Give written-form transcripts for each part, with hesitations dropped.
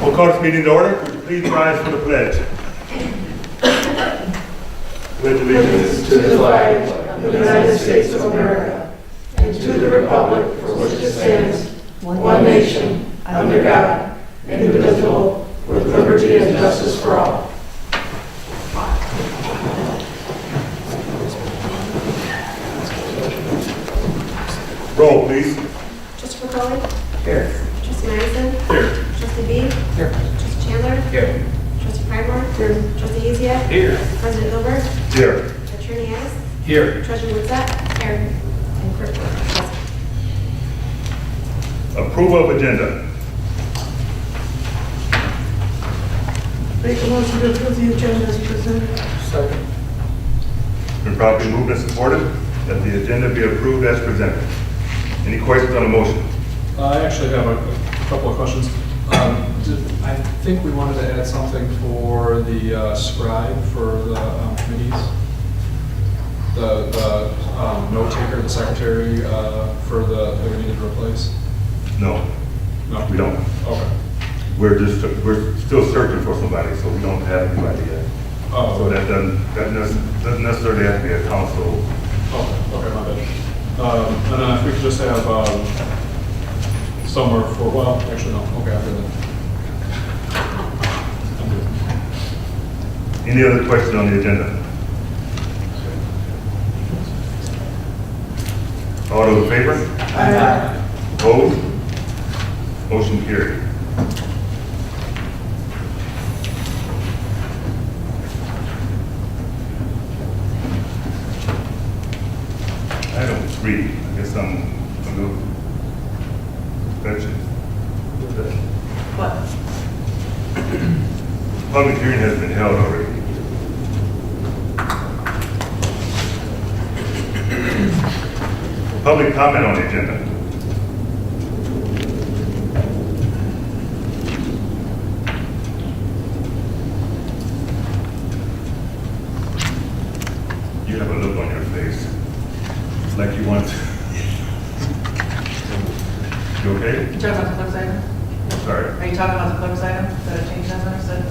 We'll call this meeting to order. Would you please rise for the pledge? Pledge allegiance To the flag of the United States of America and to the republic for which it stands, one nation, under God, indivisible, with liberty and justice for all. Roll, please. Trustee McCauley? Here. Trustee Madison? Here. Trustee B? Here. Trustee Chandler? Here. Trustee Pridemore? Here. Trustee Ezia? Here. President Hilbert? Here. Attorney Addis? Here. Treasurer Woodsett? Here. And Clerk Present. Approval of agenda. Make a motion to approve the agenda as presented. Second. Been properly moved and supported that the agenda be approved as presented. Any questions on the motion? I actually have a couple of questions. I think we wanted to add something for the scribe for the committees. The note taker, the secretary for that we needed to replace. No, No, we don't. Okay. We're still searching for somebody, so we don't have anybody yet. So Oh, that doesn't necessarily have to be a council. okay, my bad. And then if we could just have somewhere for, well, actually no. Okay, after that. I'm good. Any other questions on the agenda? All those in favor? Aye. Opposed? Motion carried. Item 3, I guess I'm a little veteran. What? Public hearing has been held already. Public comment on the agenda. You have a look on your face. It's like you want to. You okay? You talking about the clerk's item? Sorry. Are you talking about the clerk's item that I changed as I said?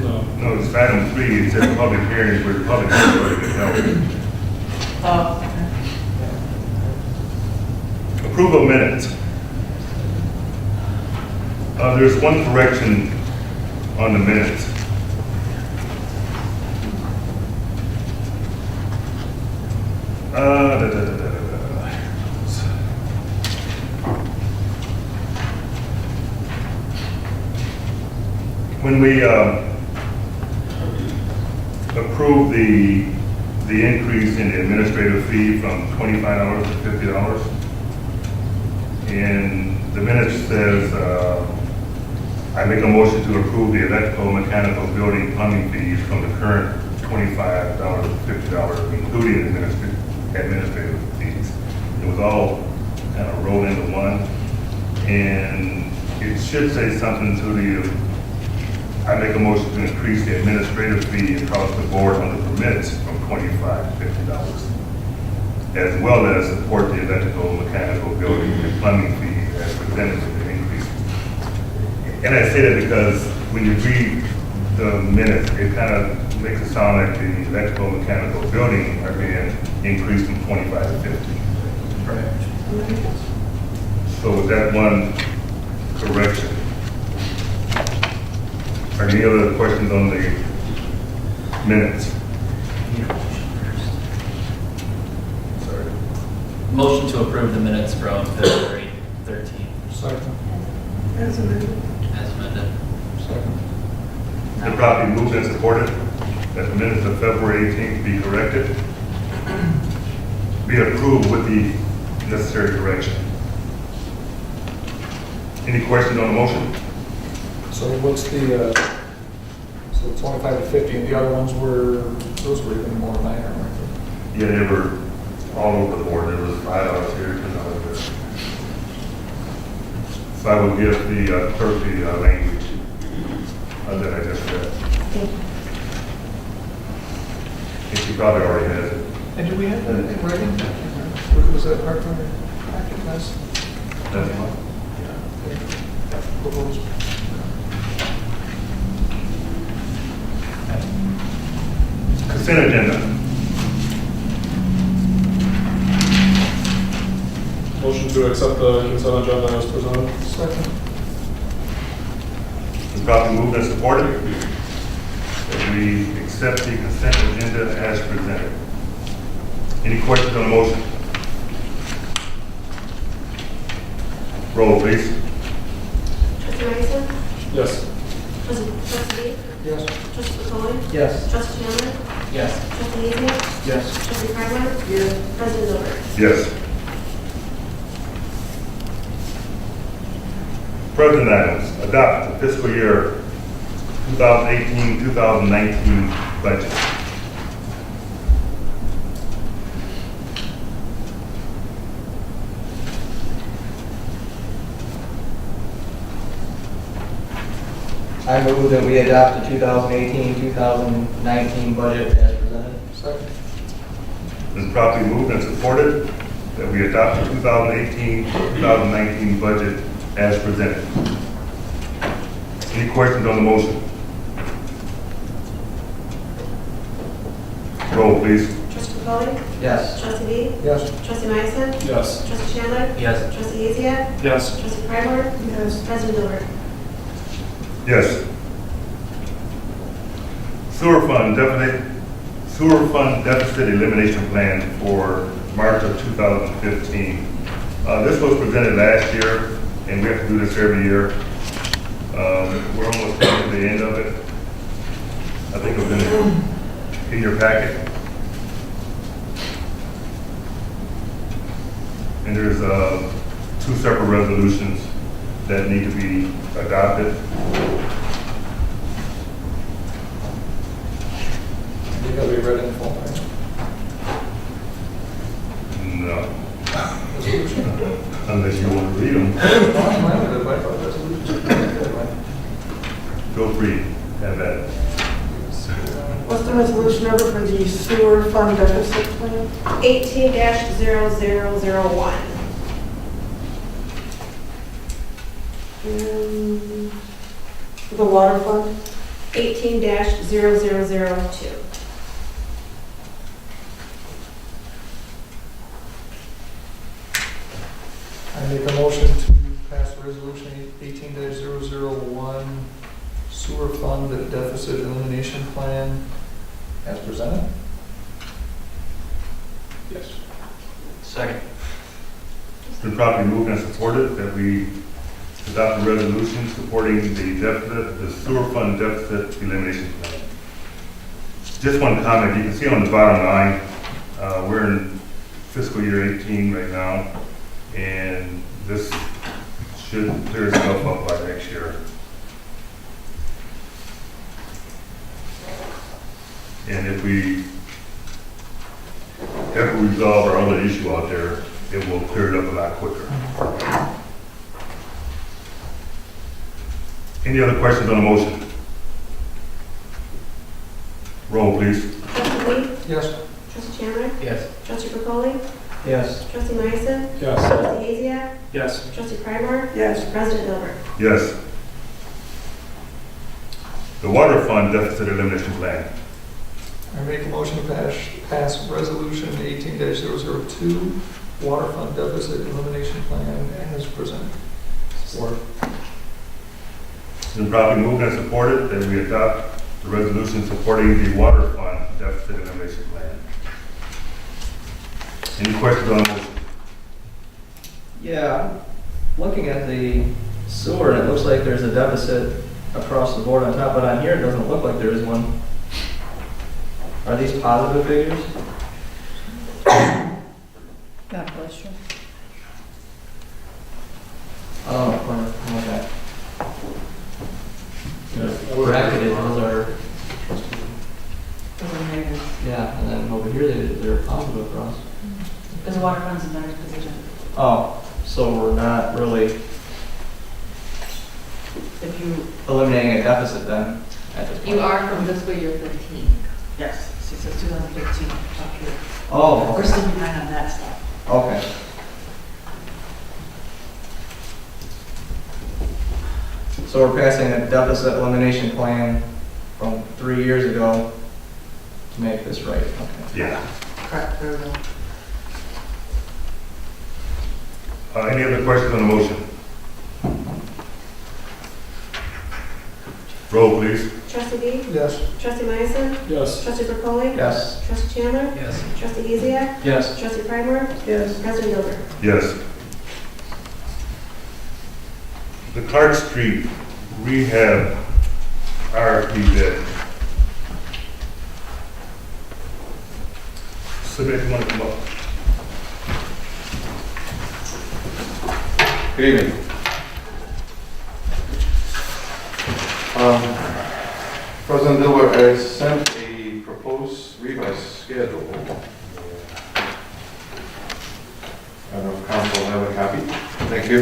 No. No, it's item 3, it says public hearings where the public has already been held. Oh, okay. Approval of minutes. There's one correction on the minutes. When we approved the increase in the administrative fee from $25 to $50, and the minutes says, I make a motion to approve the electrical, mechanical, building, plumbing fees from the current $25 to $50, including administrative fees. It was all kind of rolled into one, and it should say something to the, I make a motion to increase the administrative fee across the board on the permits from $25 to $50, as well as support the electrical, mechanical, building, and plumbing fee as presented with the increase. And I say that because when you read the minutes, it kind of makes it sound like the electrical, mechanical, building are being increased from 25 to 50. Right. So with that one correction, are there any other questions on the minutes? Sorry. Motion to approve the minutes from February 13th, Second. As amended. as amended. Second. The property moved and supported that the minutes of February 18th be corrected, be approved with the necessary correction. Any questions on the motion? So what's the, so 25 to 50, and the other ones were, those were even more minor, weren't Yeah, they were all over the board. There was $5 here, $10 there. So I will give the clerk the language that I just read. And she probably already has it. they? And do we have that in writing? Was that part of the packet last? That's fine. Proposed? Consent agenda. Motion to accept the consent agenda as presented. Second. It's properly moved and supported that we accept the consent agenda as presented. Any questions on the motion? Roll, please. Trustee Madison? Yes. Trustee Lee? Yes. Trustee Spitali? Yes. Trustee Chandler? Yes. Trustee Egan? Yes. Trustee Carmine? Yes. President Silver? Yes. President items, adopt the fiscal year 2018-2019 budget. I move that we adopt the 2018-2019 budget as presented. Second. It's properly moved and supported that we adopt the 2018-2019 budget as presented. Any questions on the motion? Roll, please. Trustee Spitali? Yes. Trustee Lee? Yes. Trustee Madison? Yes. Trustee Chandler? Yes. Trustee Egan? Yes. Trustee Carmine? Yes. President Silver? Yes. Sewer fund deficit elimination plan for March of 2015. This was presented last year, and we have to do this every year. We're almost coming to the end of it. I think it was in your packet. And there's two separate resolutions that need to be adopted. You gotta be read in full, right? No, Resolution. unless you want to read them. I thought resolution. Feel free, have that. What's the resolution number for the sewer fund deficit plan? 18-0001. And the water fund? 18-0002. I make a motion to pass resolution 18-001 sewer fund deficit elimination plan as presented. Yes. Second. It's been properly moved and supported that we adopt a resolution supporting the sewer fund deficit elimination plan. Just one comment, you can see on the bottom line, we're in fiscal year 18 right now, and this should clear itself up by next year. And if we ever resolve our other issue out there, it will clear it up a lot quicker. Any other questions on the motion? Roll, please. Trustee Lee? Yes. Trustee Chandler? Yes. Trustee Spitali? Yes. Trustee Madison? Yes. Trustee Egan? Yes. Trustee Carmine? Yes. President Silver? Yes. The water fund deficit elimination plan. I make a motion to pass resolution 18-002 water fund deficit elimination plan as presented. Support. It's been properly moved and supported that we adopt the resolution supporting the water fund deficit elimination plan. Any questions on the motion? Yeah, looking at the sewer, it looks like there's a deficit across the board on top, but on here it doesn't look like there is one. Are these positive figures? God bless you. Oh, okay. Bracketed, those are, Those are negative. yeah, and then over here they're positive across. Because the water fund's in better position. Oh, so we're not really If you, eliminating a deficit then at this point? You are from fiscal year 15. yes, it says 2015 up here. Oh, We're okay. still behind on that stuff. Okay. So we're passing a deficit elimination plan from 3 years ago make this right, okay. Yeah. Correct, there we go. Any other questions on the motion? Roll, please. Trustee B? Yes. Trustee Myson? Yes. Trustee Burkholly? Yes. Trustee Chandler? Yes. Trustee Giesecke? Yes. Trustee Primer? Yes. President Gilbert? Yes. The Clark Street rehab RFP bid. Submit, you want to come up? Good evening. President Dilbert has sent a proposed revised schedule. I don't know if council will have a copy. Thank you.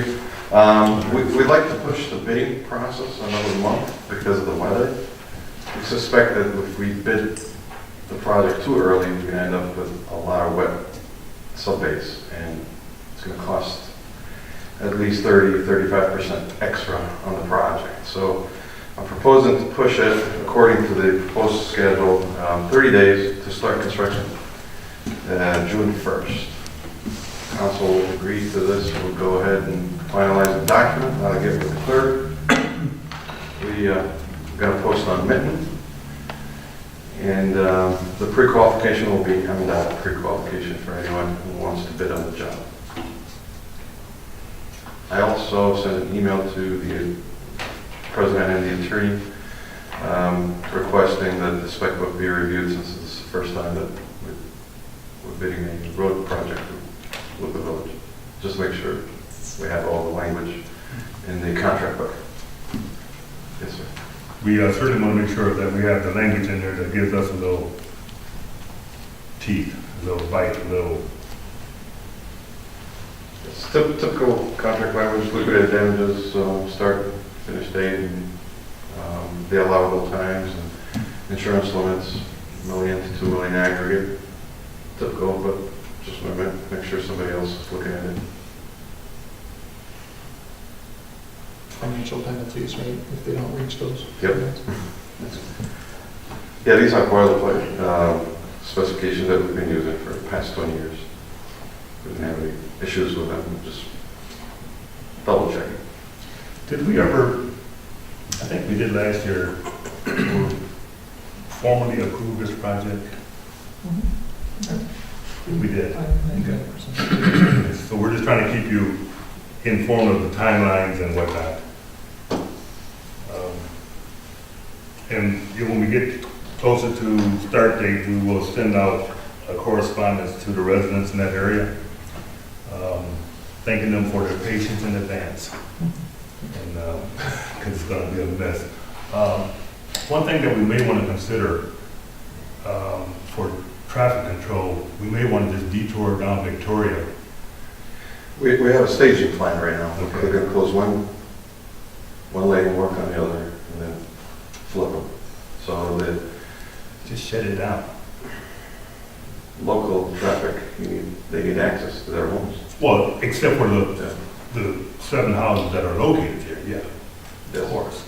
We'd like to push the bidding process another month because of the weather. We suspect that if we bid the project too early, we're going to end up with a lot of wet subbase, and it's going to cost at least 35% extra on the project. So I'm proposing to push it according to the proposed schedule, 30 days to start construction, June 1st. Council will agree to this. We'll go ahead and finalize the document. I'll give it to the clerk. We're going to post on Mitten. And the pre-qualification will be, not a pre-qualification for anyone who wants to bid on the job. I also sent an email to the president and the attorney requesting that the spec book be reviewed, since this is the first time that we're bidding a road project with the village. Just make sure we have all the language in the contract book. Yes, sir. We certainly want to make sure that we have the language in there that gives us a little teeth, a little bite, a little. It's typical contract language, liquidated damages, start, finish date, and the allowable times, and insurance limits, $1 million to $2 million aggregate. Typical, but just want to make sure somebody else is looking at it. Financial penalties, right, if they don't reach those. Yep. Yeah, these are boilerplate specifications that we've been using for the past 20 years. We didn't have any issues with them, just double checking. Did we ever, I think we did last year, formally approve this project? We did. Okay. So we're just trying to keep you informed of the timelines and whatnot. And when we get closer to start date, we will send out a correspondence to the residents in that area, thanking them for their patience in advance. And because it's going to be a mess. One thing that we may want to consider for traffic control, we may want to just detour down Victoria. We have a staging plan right now. Okay. We're going to close one lane and work on the other, and then flip them. So the Just shut it down. local traffic, they need access to their homes. Well, except for the 7 houses that are located there, yeah, of course.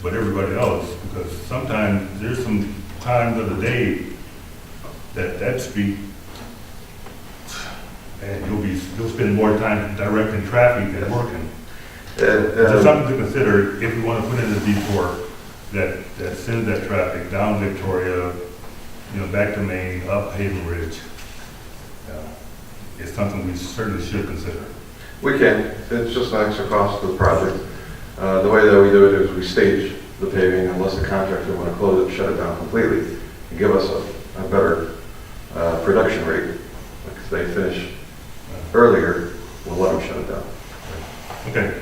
But everybody else, because sometimes there's some times of the day that street, and you'll spend more time directing traffic than working. It's something to consider if we want to put in a detour that sends that traffic down Victoria, back to Maine, up Haven Ridge. It's something we certainly should consider. We can. It's just an extra cost to the project. The way that we do it is we stage the paving unless the contractor want to close it, shut it down completely, and give us a better production rate. Like if they finish earlier, we'll let them shut it down. Okay.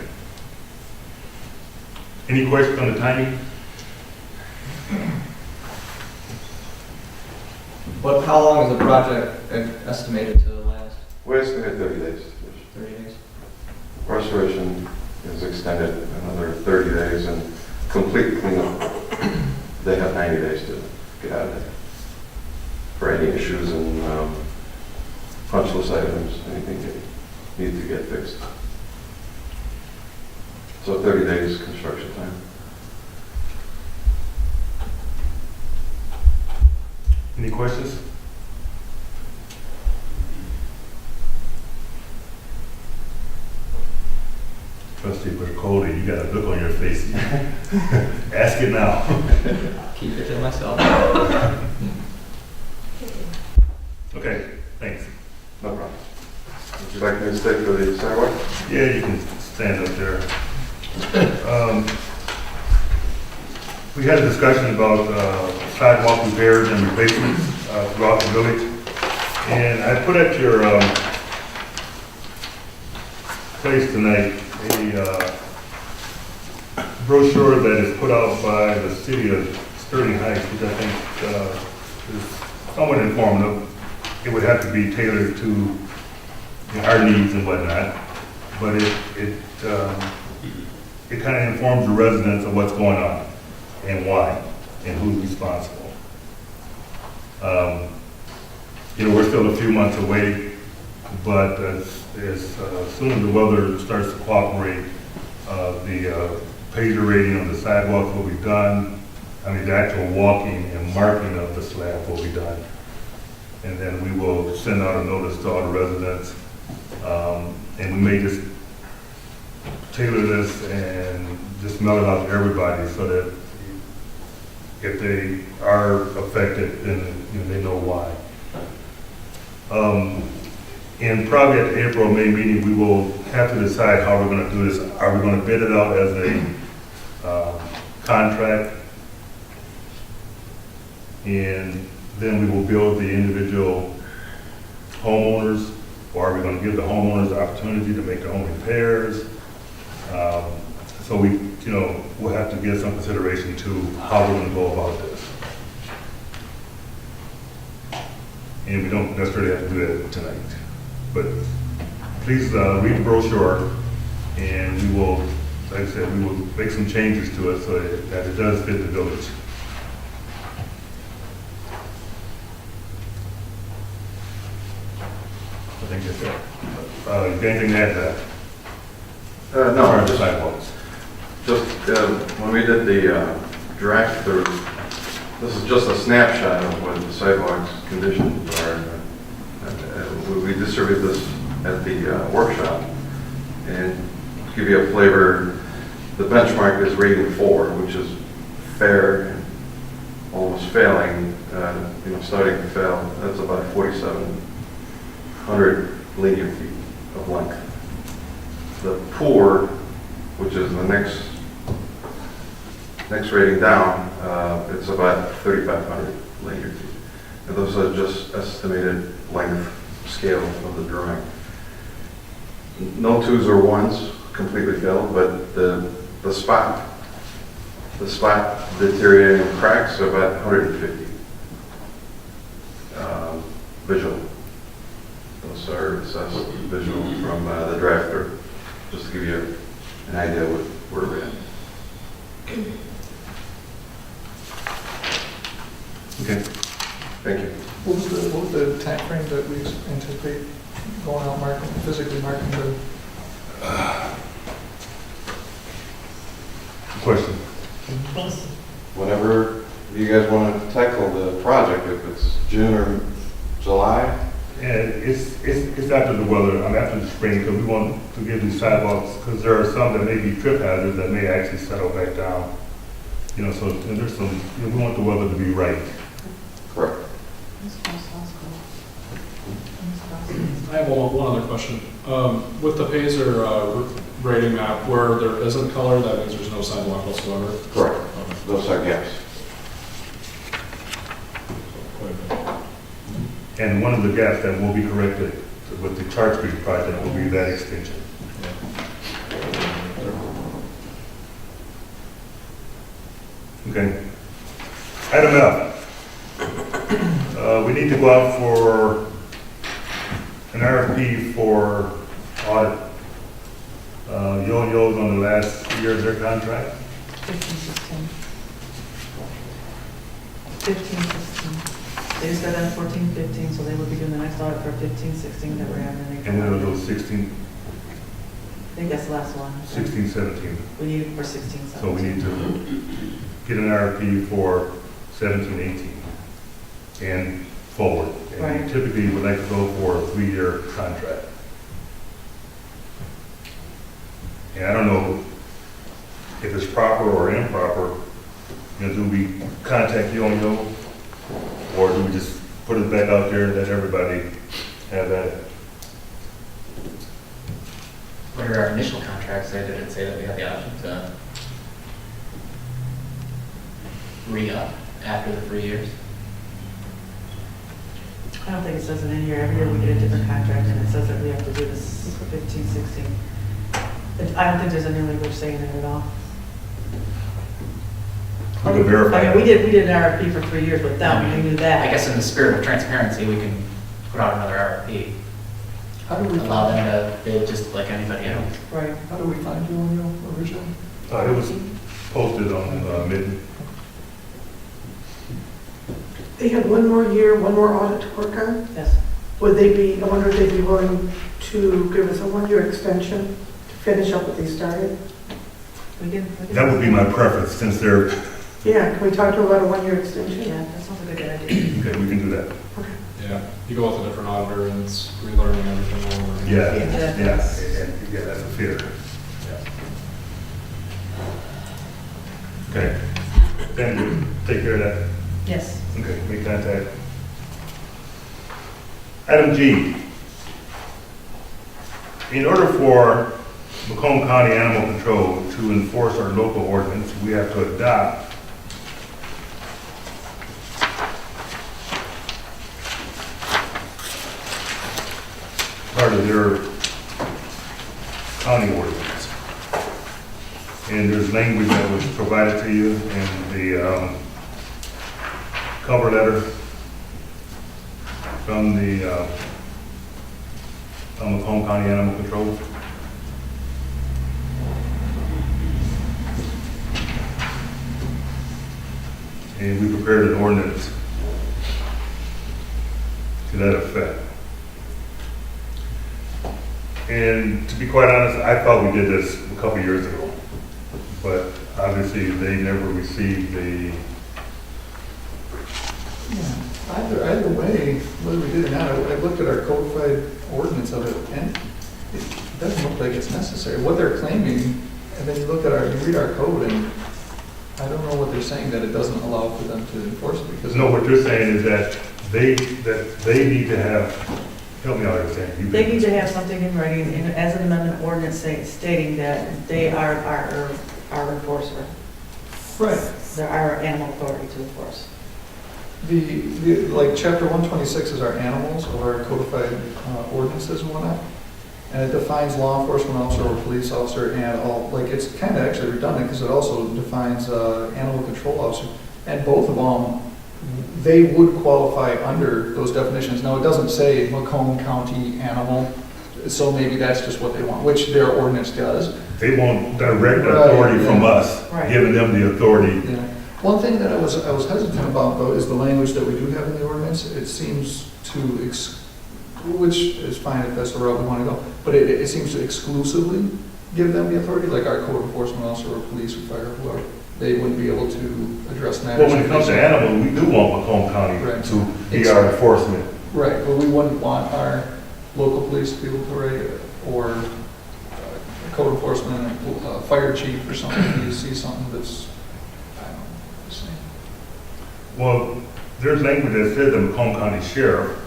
Any questions on the timing? But how long is the project estimated to last? We estimate 30 days. 30 days? Restoration is extended another 30 days, and complete cleanup, they have 90 days to get out of there. For any issues and punch list items, anything that need to get fixed. So 30 days construction time. Any questions? Trustee Burkholder, you got a look on your face. Ask it now. Keep it to myself. Okay, thanks. No problem. Would you like me to stay for the sidewalk? Yeah, you can stand up there. We had a discussion about sidewalk repairs and replacements throughout the village. And I put at your place tonight a brochure that is put out by the city of Sterling Heights, which I think is somewhat informative. It would have to be tailored to our needs and whatnot, but it kind of informs the residents of what's going on and why and who's responsible. We're still a few months away, but as soon as the weather starts to cooperate, the pager rating of the sidewalks will be done. The actual walking and marking of the slab will be done. And then we will send out a notice to all the residents. And we may just tailor this and just mail it out to everybody so that if they are affected, then they know why. And probably at the April, May meeting, we will have to decide how we're going to do this. Are we going to bid it out as a contract? And then we will build the individual homeowners, or are we going to give the homeowners the opportunity to make their own repairs? So we'll have to give some consideration to how we're going to go about this. And we don't necessarily have to do that tonight. But please read the brochure, and we will, like I said, we will make some changes to it so that it does fit the village. I think that's it. You got anything to add to that? No, Or the just sidewalks? when we did the draft, this is just a snapshot of what the sidewalks conditions are. We distributed this at the workshop, and to give you a flavor, the benchmark is rating 4, which is fair and almost failing, starting to fail. That's about 4,700 linear feet of length. The poor, which is the next rating down, it's about 3,500 linear feet. And those are just estimated length scale of the drawing. No 2s or 1s completely failed, but the spot deteriorating cracks are about 150 visual. Those are assessed visual from the drafter, just to give you an idea of where we're at. Okay. Thank you. What was the timeframe that we anticipate going out physically marking the? Question? Whenever you guys want to tackle the project, if it's June or July, And it's after the weather, after the spring, because we want to give these sidewalks, because there are some that may be trip hazards that may actually settle back down. So and there's some, we want the weather to be right. correct. I have one other question. With the Pazer rating map, where there isn't color, that means there's no sidewalk whatsoever? Correct. Okay. Those are gaps. Quite a bit. And one of the gaps that will be corrected with the Chart Street project will be that extension. Okay. Item F. We need to go out for an RFP for audit. Yo-Yo's on the last year of their contract. 15, 16. They just got done 14, 15, so they will be doing the next audit for 15, 16 that we're having. And then it'll go 16, I think that's the last one. 16, 17. We need it for 16, 17. So we need to get an RFP for 17, 18. and forward. And Right. typically, we like to go for a 3-year contract. And I don't know if it's proper or improper, you know, do we contact you on your own? Or do we just put it back out there and let everybody have that? What did our initial contract say? Did it say that we had the option to re-up after the 3 years? I don't think it says it in here. Every year we get a different contract and it says that we have to do this for 15, 16. I don't think there's any language saying it at all. We can verify. I mean, we did an RFP for 3 years with them, we knew that. I guess in the spirit of transparency, we can put out another RFP. How do we, Allow them to bid just like anybody else. Right. how do we find you on your original? It was posted on Mitten. They had one more year, one more audit to work on. Yes. Would they be, I wonder if they'd be willing to give us a 1-year extension to finish up what they started? We can. That would be my preference, since they're, Yeah, can we talk to them about a 1-year extension? Yeah, that sounds like a good idea. okay, we can do that. Yeah, you go with a different auditor and it's relearning everything over. Yeah, Yeah. yeah, that's a fear. Okay. Then you take care of that. Yes. Okay, make contact. Item G. In order for Macomb County Animal Control to enforce our local ordinance, we have to adopt part of their county ordinance. And there's language that was provided to you in the cover letter from the Macomb County Animal Control. And we prepared an ordinance to that effect. And to be quite honest, I thought we did this a couple years ago, but obviously they never received the, Either way, whether we did or not, I looked at our codified ordinance of it, and it doesn't look like it's necessary. What they're claiming, and then you look at you read our code, and I don't know what they're saying, that it doesn't allow for them to enforce it, because. no, what you're saying is that they need to have, help me out understand. They need to have something in writing as an amendment ordinance stating that they are our enforcer. Right. They're our animal authority to enforce. Like, chapter 126 is our animals of our codified ordinances and whatnot. And it defines law enforcement officer or police officer and all, like, it's kind of actually redundant because it also defines animal control officer. And both of them, they would qualify under those definitions. Now, it doesn't say Macomb County animal, so maybe that's just what they want, which their ordinance does. They want direct authority from us, Right. giving them the authority. Yeah. One thing that I was hesitant about, though, is the language that we do have in the ordinance. It seems to, which is fine if that's the route we want to go, but it seems to exclusively give them the authority, like our code enforcement officer or police or fire, whoever. They wouldn't be able to address matters. Well, when it comes to animals, we do want Macomb County Right. to be our enforcement. Right, but we wouldn't want our local police to be able to write, or code enforcement, fire chief or something, if you see something that's, I don't know, the same. Well, there's language that says the Macomb County Sheriff.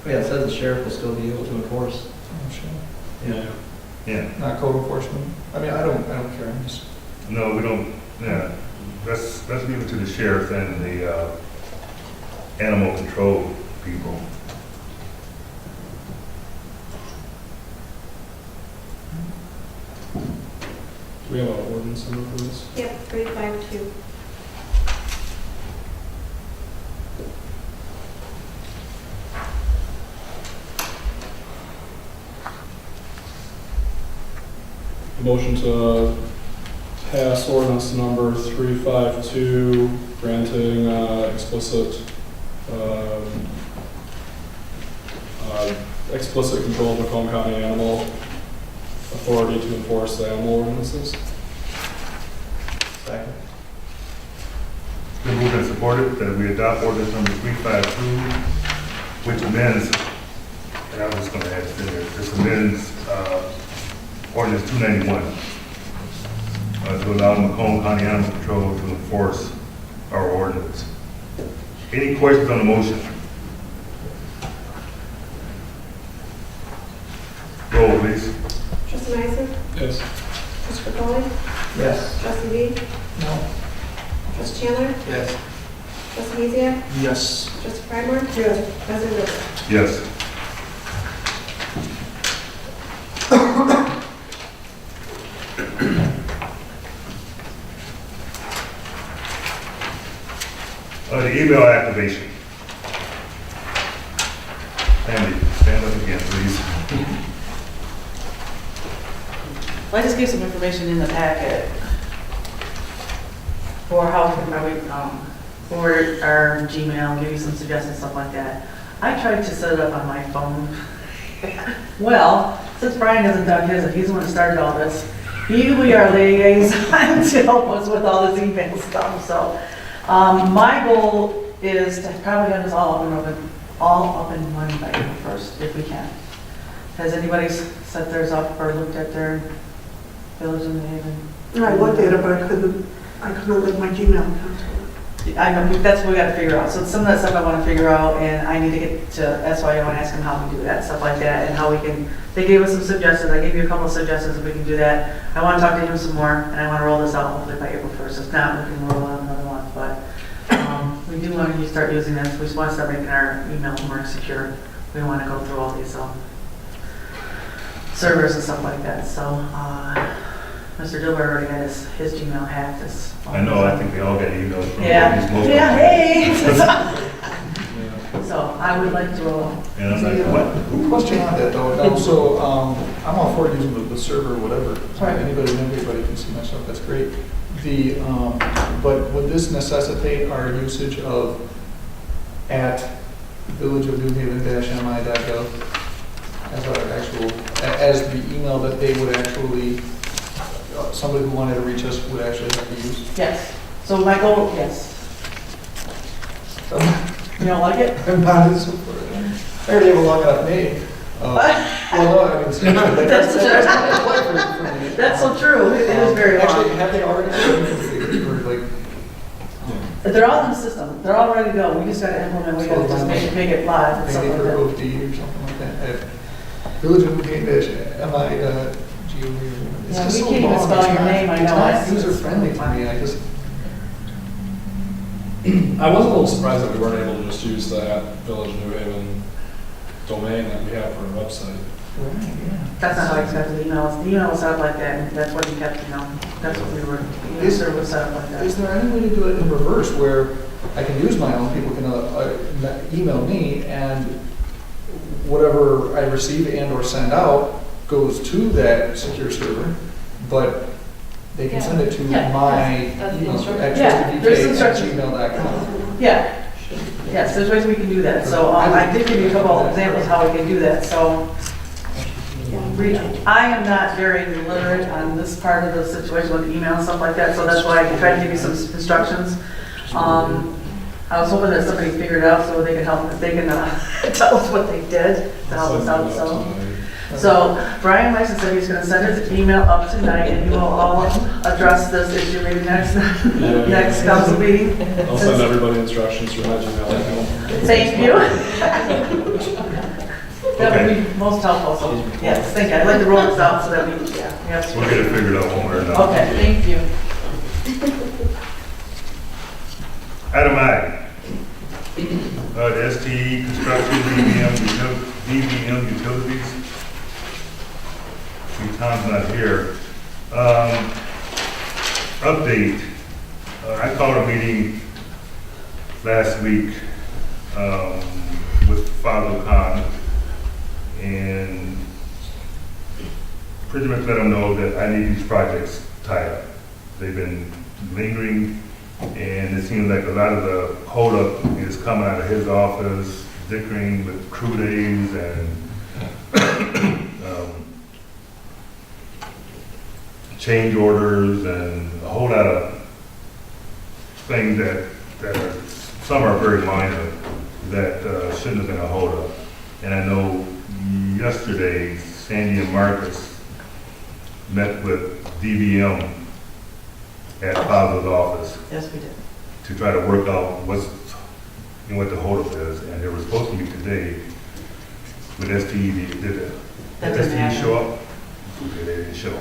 Yeah, it says the sheriff will still be able to enforce. I'm sure. Yeah. Yeah. Not code enforcement. I mean, I don't care, I'm just. No, we don't, yeah. Let's leave it to the sheriff and the animal control people. Do we have an ordinance number for this? Yep, 352. Motion to pass ordinance number 352, granting explicit control of Macomb County Animal Authority to enforce the animal ordinances. Second. Been moved and supported that we adopt ordinance number 352, which amends, and I'm just gonna add this in there, this amends, ordinance 291, to allow Macomb County Animal Control to enforce our ordinance. Any questions on the motion? Roll, please. Trustee Meisel? Yes. Trustee Capoli? Yes. Trustee Reed? No. Trustee Chandler? Yes. Trustee Mizia? Yes. Trustee Frymer? Yes. President Liberty? Yes. The email activation. Andy, stand up again, please. Well, I just gave some information in the packet for how we can probably, forward our Gmail, give you some suggestions, stuff like that. I tried to set it up on my phone. Well, since Brian hasn't done his, and he's the one who started all this, he will be our liaison to help us with all this email stuff, so. My goal is to probably have this all up and running by April 1st, if we can. Has anybody set theirs up or looked at their Village of New Haven? I looked at it, but I couldn't link my Gmail account to it. I know, that's what we gotta figure out. So some of that stuff I wanna figure out, and I need to get to SYO and ask them how we do that, stuff like that, and how we can, they gave us some suggestions, I gave you a couple of suggestions if we can do that. I wanna talk to him some more, and I wanna roll this out hopefully by April 1st. If not, we can roll out another month, but, we do wanna start using this. We just wanna start making our email more secure. We wanna go through all these, servers and stuff like that, so, Mr. Dilber already had his Gmail hacked. I know, I think we all got emails from Yeah, these mobile. yeah, hey! So I would like to, And I'm like, what? Question on that though, now, so, I'm all for using the server, whatever. Right. Anybody can see my stuff, that's great. But would this necessitate our usage of at villageofnewhaven-mi.gov as our actual, as the email that they would actually, somebody who wanted to reach us would actually have to use? yes. So my goal, yes. You don't like it? I'm not in support of it. I already have a long enough name. Well, no, I mean, seriously, like, That's for me. That's so true. It is very Actually, long. have they already configured or like? They're all in the system. They're all ready to go. We just gotta implement, we gotta just make it live and stuff Maybe like for that. OD or something like that. At Village of Newhaven-mi.gov. It's Yeah, just we so can't even long. spell It's your not- name, I It's know. not It's- user friendly to me. I just, I was a little surprised that we weren't able to just use that Village New Haven domain that we have for our website. right, yeah. That's not how I expected the email. The email was set up like that, and that's what he kept, that's what we were, the user was set up like Is that. there any way to do it in reverse where I can use my own, people can email me and whatever I receive and or send out goes to that secure server, but they can send it to Yeah. my That's the email instruction. Yeah, there's instructions. @gmail.com. Yeah, yes, there's ways we can do that. So I did give you a couple of examples how we can do that, so. I am not very literate on this part of the situation with email and stuff like that, so that's why I tried to give you some instructions. I was hoping that somebody figured it out so they could help, they can tell us what they did to help us out, so. So Brian Lyson said he's gonna send his email up tonight, and you will all address this issue maybe next council meeting. I'll send everybody instructions through my Gmail account. Thank you. That would be most helpful, so, yes, thank you. I'd like to roll this out so that we, yeah, we have. We'll get it figured out one way or another. Okay, thank you. Item I. The STE Construction DBM Utilities. See, Tom's not here. Update. I called a meeting last week with Father Khan and pretty much let them know that I need these projects tied up. They've been lingering, and it seems like a lot of the holdup is coming out of his office, dickering with crew days and change orders and a whole lot of things that that are, some are very minor, that shouldn't have been a holdup. And I know yesterday, Sandy and Marcus met with DVM at Fowler's office Yes, we did. to try to work out what the holdup is, and they were supposed to meet today with STE. Did That didn't STE happen. show up? Okay, they didn't show.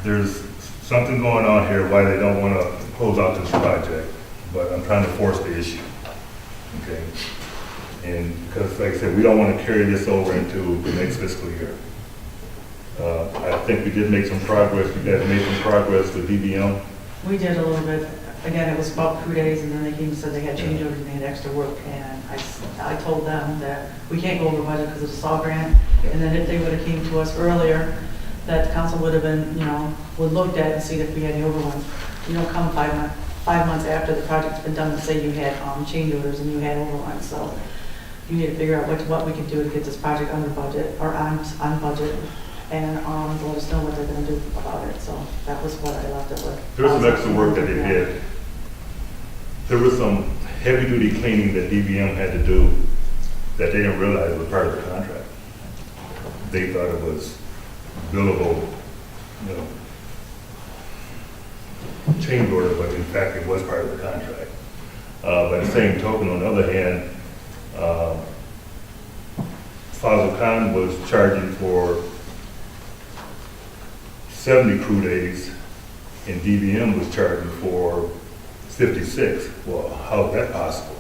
There's something going on here why they don't want to close out this project, but I'm trying to force the issue. Okay? And because, like I said, we don't want to carry this over into the next fiscal year. I think we did make some progress. You guys made some progress with DBM. We did a little bit. Again, it was about 2 days, and then they came and said they had change orders and they had extra work. And I told them that we can't go over budget because of the SAW grant. And then if they would have came to us earlier, that the council would have been, would looked at and see if we had any overruns. You don't come 5 months after the project's been done and say you had change orders and you had overruns. So you need to figure out what we can do to get this project under budget or on budget, and let us know what they're going to do about it. So that was what I left it with. There was some extra work that they did. There was some heavy-duty cleaning that DBM had to do that they didn't realize was part of the contract. They thought it was billable, change order, but in fact it was part of the contract. By the same token, on the other hand, Fazil Khan was charging for 70 crew days, and DBM was charging for 56. Well, how is that possible?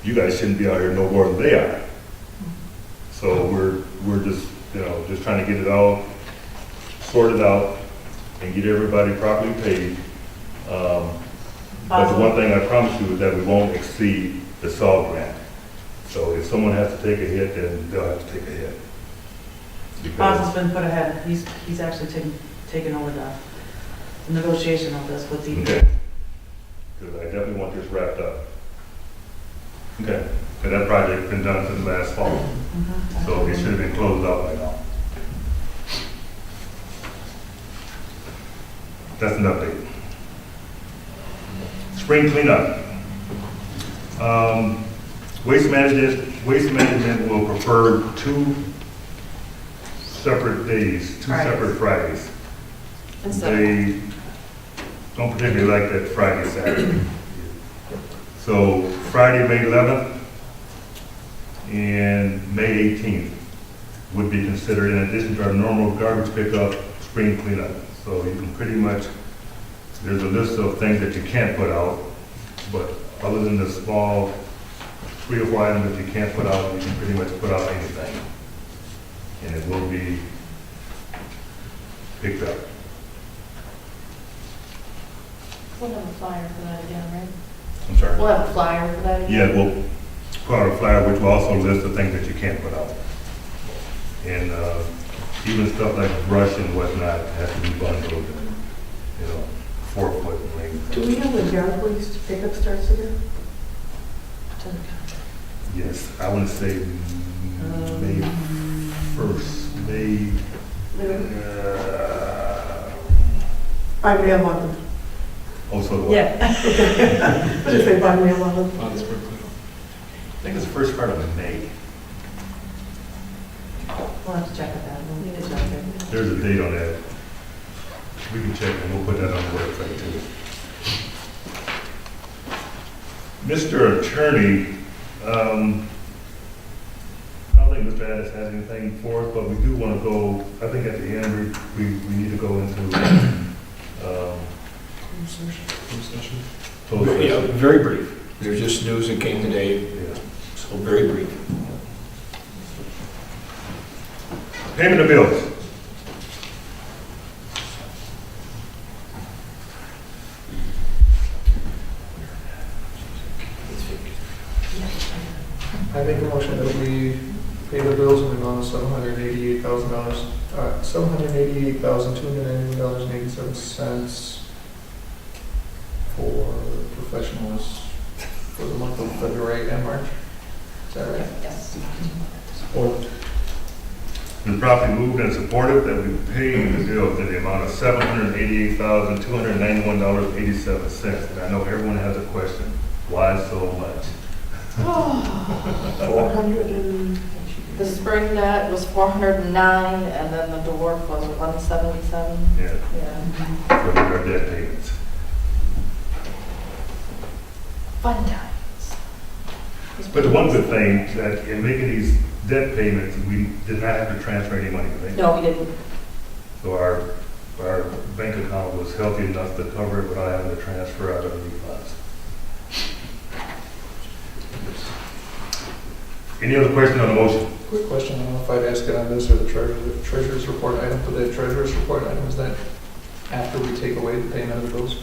You guys shouldn't be out here no more than they are. So we're just, just trying to get it all sorted out and get everybody properly paid. But the one thing I promise you is that we won't exceed the SAW grant. So if someone has to take a hit, then they'll have to take a hit. Basil's been put ahead. He's actually taken over the negotiation of this with the. Okay. Because I definitely want this wrapped up. Okay. And that project's been done since last fall, Mhm. so it should have been closed out by now. That's an update. Spring cleanup. Waste management will prefer 2 separate days, 2 Fridays. separate Fridays. They don't particularly like that Friday, Saturday. So Friday, May 11th and May 18th would be considered in addition to our normal garbage pickup, spring cleanup. So you can pretty much, there's a list of things that you can't put out, but other than the small 3 or 4 items that you can't put out, you can pretty much put out anything. And it will be picked up. We'll have a flyer for that again, right? I'm sorry. We'll have a flyer for that again? Yeah, we'll put out a flyer which will also list the things that you can't put out. And even stuff like brush and whatnot has to be bundled and, 4-foot length. Do we have a yard waste pickup starts again? Yes, I want to say May 1st, May. By May 11th. Also, what? Yeah. What did you say, by May 11th? On the spring cleanup. I think it's the first part of May. We'll have to check with that. We'll get it out there. There's a date on that. We can check and we'll put that on the website too. Mr. Attorney, I don't think Mr. Addis has anything for us, but we do want to go, I think at the end, we need to go into Session. closed Yeah, session. very brief. There's just news that came today, Yeah. so very brief. Payment of bills. I make a motion that we pay the bills in the amount of $788,000, $788,291.87 for professionals for the month of February and March. Is that right? Yes. Support. Been properly moved and supported that we pay the bills in the amount of $788,291.87. And I know everyone has a question. Why so much? 400 and, The spring net was 409, and then the dwarf was 177. Yeah, Yeah. for their debt payments. Fun times. But the one good thing, that in making these debt payments, we did not have to transfer any money, right? No, we didn't. So our bank account was healthy enough to cover it without having to transfer out of any funds. Any other question on the motion? Quick question, I don't know if I'd ask it on this or the treasurer's report item, but the treasurer's report item, is that after we take away the payment of the bills? Or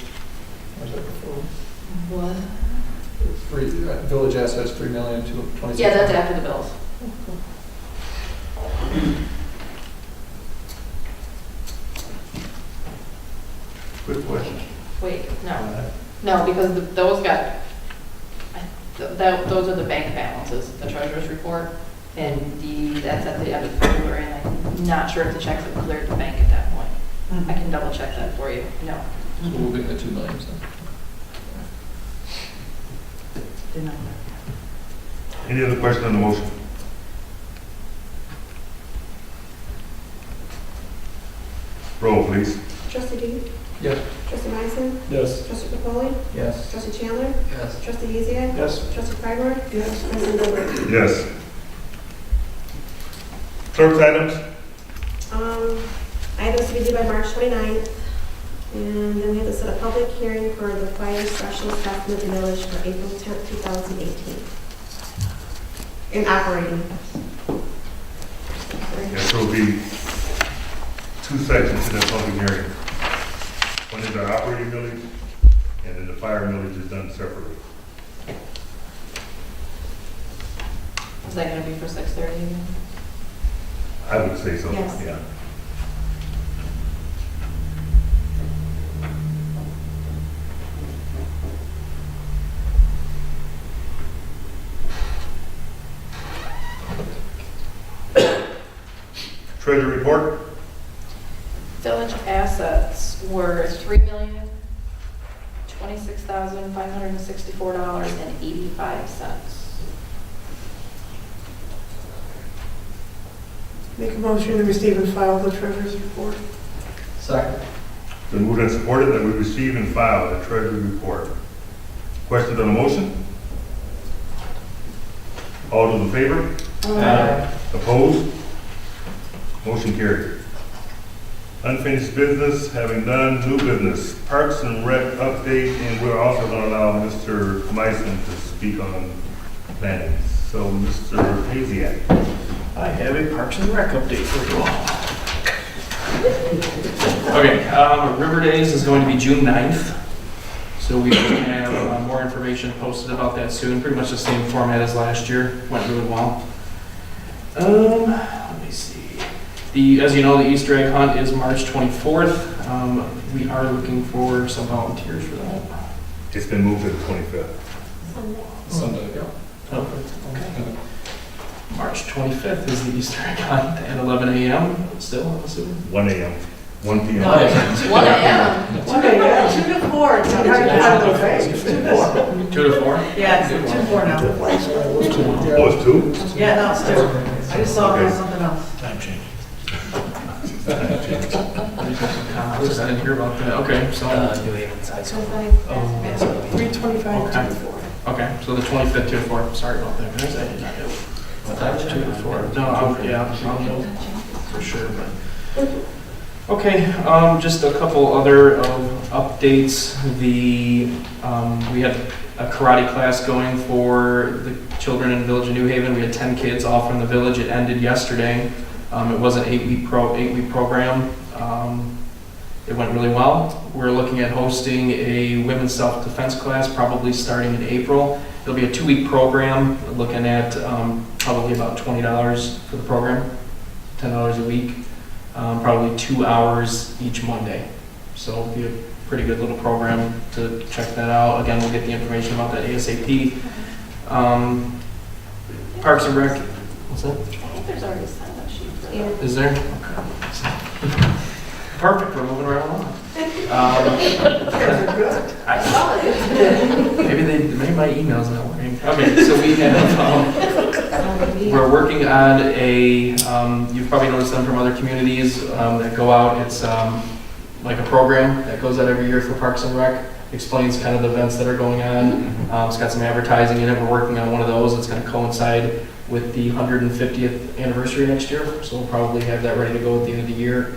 is that before? What? Village assets, 3,226,000. Yeah, that's after the bills. Good question. Wait, no. No, because those got, those are the bank balances, the treasurer's report. And that's at the end of February, and I'm not sure if the checks have cleared the bank at that point. I can double check that for you. No. So we'll be at the 2 million then. Didn't know. Any other question on the motion? Roll, please. Trustee Dean? Yes. Trustee Meisen? Yes. Trustee Capoli? Yes. Trustee Chandler? Yes. Trustee Giesecke? Yes. Trustee Freiberg? yes, President Early? Yes. Clerk's items? Items to be due by March 29th. And then we have to set a public hearing for the fire special assessment millage for April 10th, 2018. In operating. Yes, there will be two sections to that public hearing. One is our operating millage, and then the fire millage is done separately. Is that gonna be for 6:30 again? I would say so, Yes. yeah. Treasury report? Village assets were $3,026,564.85. make a motion to receive and file the treasurer's report. Second. Been moved and supported that we receive and file the treasury report. Questions on the motion? All those in favor? Aye. Opposed? Motion carried. Unfinished business, having done new business, Parks and Rec update, and we're also going to allow Mr. Meisen to speak on planning. So, Mr. Haziak. I have a Parks and Rec update for you all. Okay, River Days is going to be June 9th. So we will have more information posted about that soon. Pretty much the same format as last year. Went really well. Let me see. As you know, the Easter egg hunt is March 24th. We are looking for some volunteers for that. It's been moved to the 25th. Sunday, yeah. Oh, okay. March 25th is the Easter egg hunt at 11 a.m. Still, I'm assuming. 1 a.m., 1 p.m. No, 1 a.m. 1 a.m. 2 to 4. It's hard to have those days. 2 to 4. 2 to 4? Yeah, it's 2 to 4 now. Oh, it's 2? Yeah, no, it's 2. I just saw it was something else. Time change. I didn't hear about that. Okay, so. New Haven's High School. 3:25 Okay. to 4. Okay, so the 25th, 2 to 4. Sorry about that, guys. I did not know. What time? 2 to 4. No, I'll know for sure, but. Okay, just a couple other updates. We had a karate class going for the children in the village of New Haven. We had 10 kids all from the village. It ended yesterday. It was an 8-week program. It went really well. We're looking at hosting a women's self-defense class, probably starting in April. It'll be a 2-week program, looking at probably about $20 for the program, $10 a week, probably 2 hours each Monday. So it'll be a pretty good little program to check that out. Again, we'll get the information about that ASAP. Parks and Rec, what's that? I think there's already a sign-up sheet for that. Yeah. Is there? Perfect, we're moving right along. Good. Maybe maybe my email's not working. Okay, so we have, we're working on a, you've probably noticed them from other communities that go out. It's like a program that goes out every year for Parks and Rec. Explains kind of the events that are going on. It's got some advertising in it. We're working on one of those. It's going to coincide with the 150th anniversary next year. So we'll probably have that ready to go at the end of the year.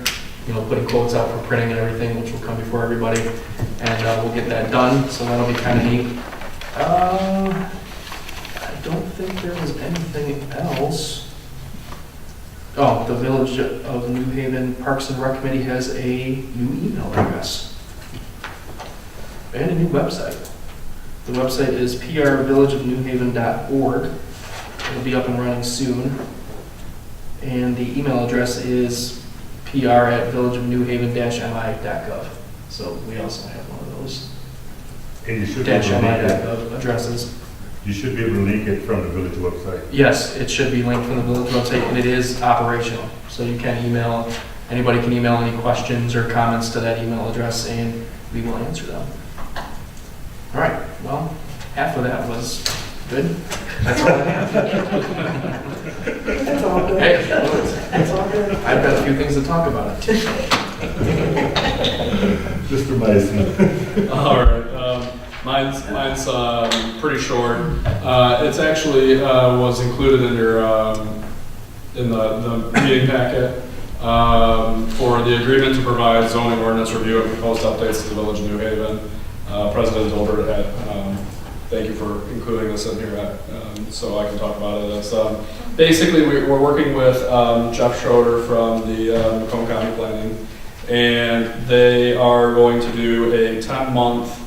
You know, putting quotes out for printing and everything, which will come before everybody. And we'll get that done. So that'll be kind of neat. I don't think there was anything else. Oh, the Village of New Haven Parks and Rec Committee has a new email address and a new website. The website is prvillageofnewhaven.org. It'll be up and running soon. And the email address is pr@villageofnewhaven-mi.gov. So we also have one of those And you should be able to link it, -mi.gov addresses. you should be able to link it from the village website. Yes, it should be linked from the village website, and it is operational. So you can email, anybody can email any questions or comments to that email address, and we will answer them. All right, well, half of that was good. That's all I have. That's all good. Hey, That's all good. I've got a few things to talk about. Mr. Meisen. All right, mine's pretty short. It's actually was included in your in the meeting packet for the agreement to provide zoning ordinance review and proposed updates to the Village of New Haven. President Dilbert had thank you for including this in here so I can talk about it. It's basically we're working with Jeff Schroeder from the Macomb County Planning, and they are going to do a 10-month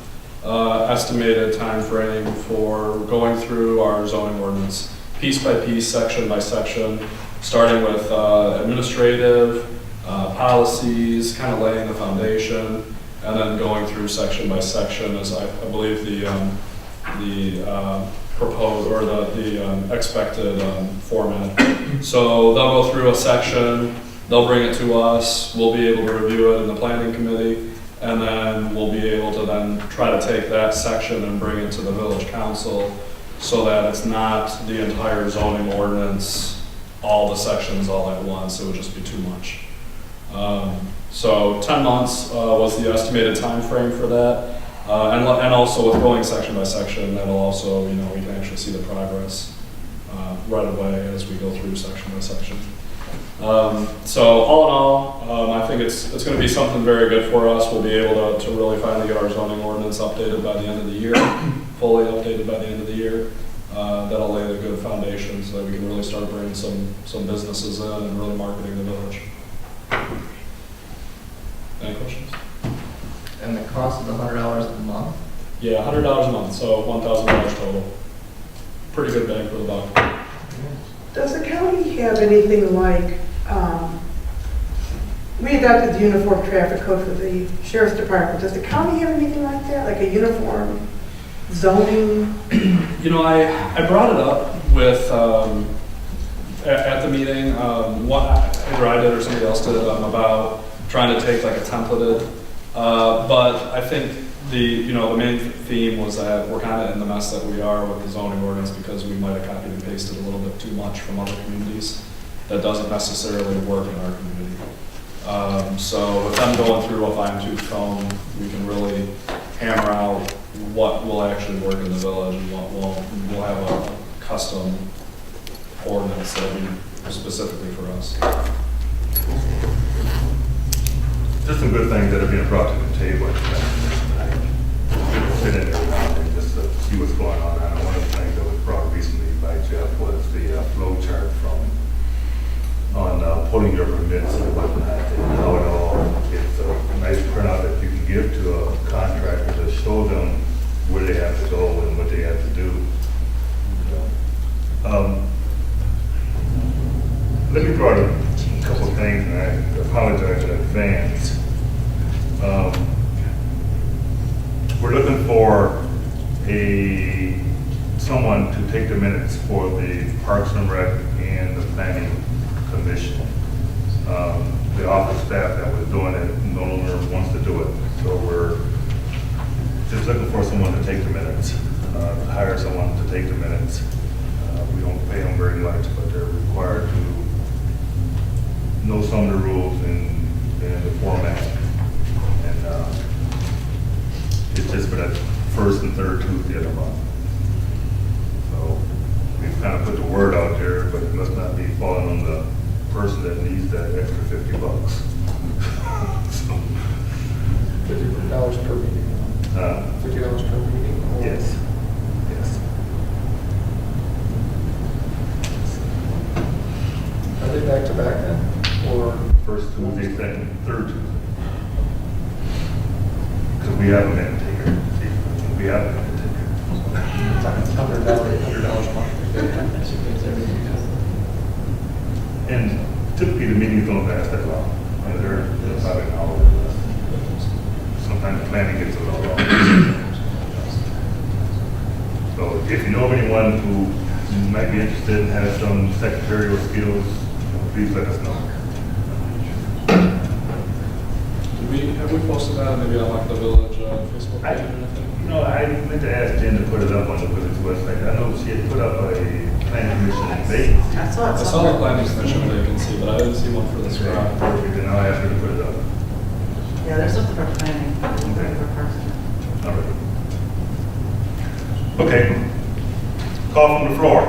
estimated time frame for going through our zoning ordinance piece by piece, section by section, starting with administrative policies, kind of laying the foundation, and then going through section by section as I believe the proposed or the expected format. So they'll go through a section, they'll bring it to us, we'll be able to review it in the planning committee, and then we'll be able to then try to take that section and bring it to the village council so that it's not the entire zoning ordinance, all the sections all at once. It would just be too much. So 10 months was the estimated time frame for that. And also with going section by section, that'll also, we can actually see the progress right away as we go through section by section. So all in all, I think it's going to be something very good for us. We'll be able to really finally get our zoning ordinance updated by the end of the year, fully updated by the end of the year. That'll lay the good foundation so that we can really start bringing some businesses in and really marketing the village. Any questions? And the cost is $100 a month? Yeah, $100 a month, so $1,000 total. Pretty good bang for the buck. Does the county have anything like, we adopted the uniform traffic code for the sheriff's department. Does the county have anything like that, like a uniform zoning? I brought it up with, at the meeting, either I did or somebody else did, about trying to take like a templated, but I think the main theme was that we're kind of in the mess that we are with the zoning ordinance because we might have copied and pasted a little bit too much from other communities that doesn't necessarily work in our community. So with them going through a fine-tooth comb, we can really hammer out what will actually work in the village and what won't. We'll have a custom ordinance that will be specifically for us. Just some good things that are being brought to the table. Sit in there and just see what's going on. And one of the things that was brought recently by Jeff was the flow chart on pulling your permits and whatnot, and how it all, it's a nice printout that you can give to a contractor to show them where they have to go and what they have to do. Let me throw out a couple of things, and I apologize in advance. We're looking for someone to take the minutes for the Parks and Rec and the Planning Commission. The office staff that was doing it no longer wants to do it, so we're just looking for someone to take the minutes, hire someone to take the minutes. We don't pay them very much, but they're required to know some of the rules and the format. And it's just for that first and third Tuesday of the month. So we've kind of put the word out there, but it must not be falling on the person that needs that extra $50. So, $50 per meeting. $50 per meeting? or- yes, yes. Are they back to back then? Or, First Tuesday, second, third Tuesday. Because we have a minute taker. See, we have a minute taker. $100 a month? And typically the meetings don't last that long. They're about an hour. Sometimes planning gets a little long. So if you know of anyone who might be interested and has some secretarial skills, please let us know. Have we posted that maybe on like the village Facebook page or anything? You know, I meant to ask Jen to put it up on the village website. I know she had put up a planning commission vacancy. I saw it I saw the somewhere. planning commission vacancy, but I didn't see one for this round. Perfect, and I'll ask her to put it up. Yeah, there's something for planning. For Parks and Rec. All right. Okay. Call from the floor.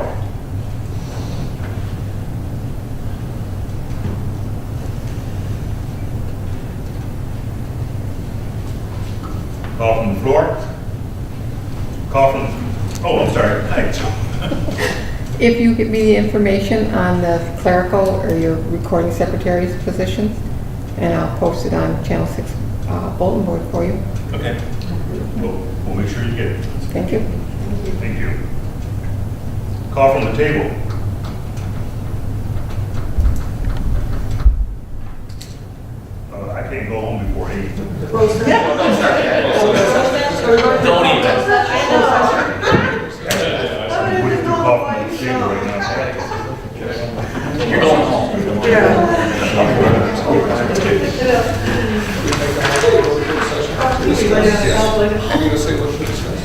Call from the floor. Call from, oh, I'm sorry. Hi, Joe. If you give me the information on the clerical or your recording secretary's positions, and I'll post it on Channel 6 bulletin board for you. Okay. We'll make sure you get it. Thank you. Thank you. Call from the table. I can't go home before 8. Don't even. We have to call from the table right now. You're going home. Are you gonna say what to discuss?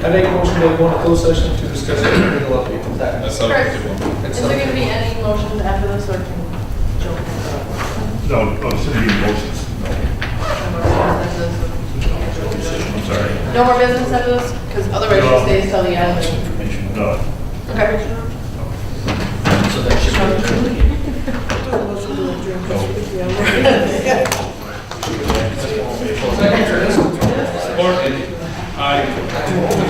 I make a motion to go into closed session to discuss legal update. That's not a Chris, good one. is there going to be any motions after this, or can Joe? No, it shouldn't be motions. No. I'm sorry. No more business after this? Because otherwise it stays till the end. No. Okay. So that should be. Aye.